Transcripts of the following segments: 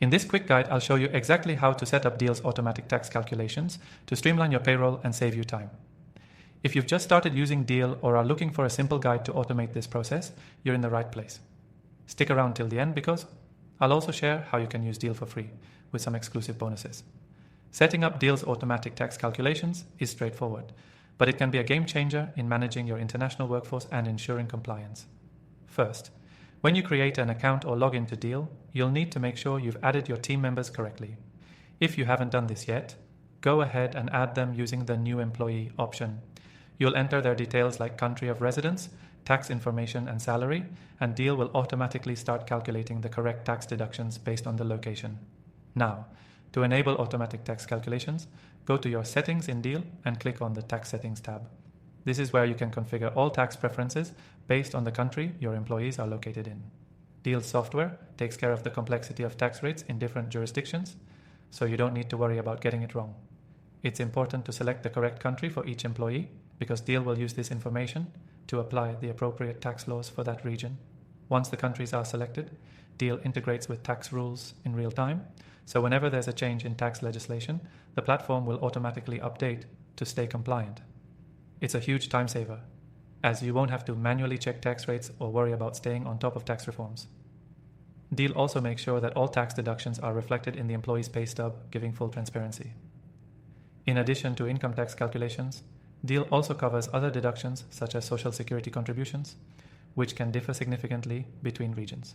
In this quick guide, I'll show you exactly how to set up Deel's automatic tax calculations to streamline your payroll and save you time. If you've just started using Deel or are looking for a simple guide to automate this process, you're in the right place. Stick around till the end because I'll also share how you can use Deel for free with some exclusive bonuses. Setting up Deel's automatic tax calculations is straightforward, but it can be a game changer in managing your international workforce and ensuring compliance. First, when you create an account or log into Deel, you'll need to make sure you've added your team members correctly. If you haven't done this yet, go ahead and add them using the New Employee option. You'll enter their details like country of residence, tax information and salary, and Deel will automatically start calculating the correct tax deductions based on the location. Now, to enable automatic tax calculations, go to your settings in Deel and click on the Tax Settings tab. This is where you can configure all tax preferences based on the country your employees are located in. Deel's software takes care of the complexity of tax rates in different jurisdictions, so you don't need to worry about getting it wrong. It's important to select the correct country for each employee because Deel will use this information to apply the appropriate tax laws for that region. Once the countries are selected, Deel integrates with tax rules in real time, so whenever there's a change in tax legislation, the platform will automatically update to stay compliant. It's a huge time saver, as you won't have to manually check tax rates or worry about staying on top of tax reforms. Deel also makes sure that all tax deductions are reflected in the employee's pay stub, giving full transparency. In addition to income tax calculations, Deel also covers other deductions such as Social Security contributions, which can differ significantly between regions.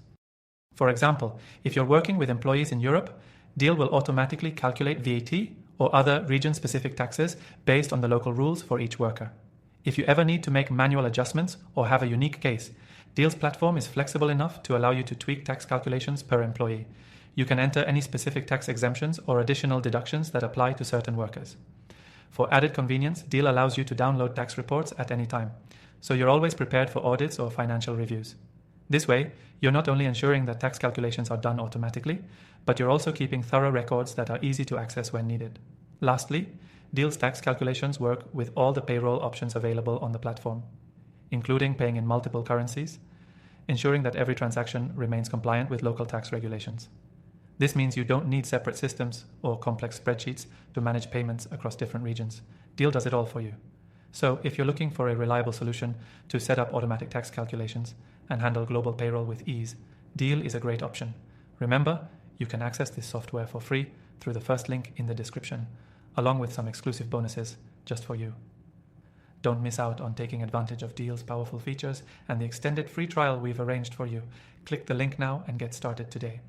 For example, if you're working with employees in Europe, Deel will automatically calculate VAT or other region-specific taxes based on the local rules for each worker. If you ever need to make manual adjustments or have a unique case, Deel's platform is flexible enough to allow you to tweak tax calculations per employee. You can enter any specific tax exemptions or additional deductions that apply to certain workers. For added convenience, Deel allows you to download tax reports at any time, so you're always prepared for audits or financial reviews. This way, you're not only ensuring that tax calculations are done automatically, but you're also keeping thorough records that are easy to access when needed. Lastly, Deel's tax calculations work with all the payroll options available on the platform, including paying in multiple currencies, ensuring that every transaction remains compliant with local tax regulations. This means you don't need separate systems or complex spreadsheets to manage payments across different regions. Deel does it all for you. So if you're looking for a reliable solution to set up automatic tax calculations and handle global payroll with ease, Deel is a great option. Remember, you can access this software for free through the first link in the description, along with some exclusive bonuses just for you. Don't miss out on taking advantage of Deel's powerful features and the extended free trial we've arranged for you. Click the link now and get started today.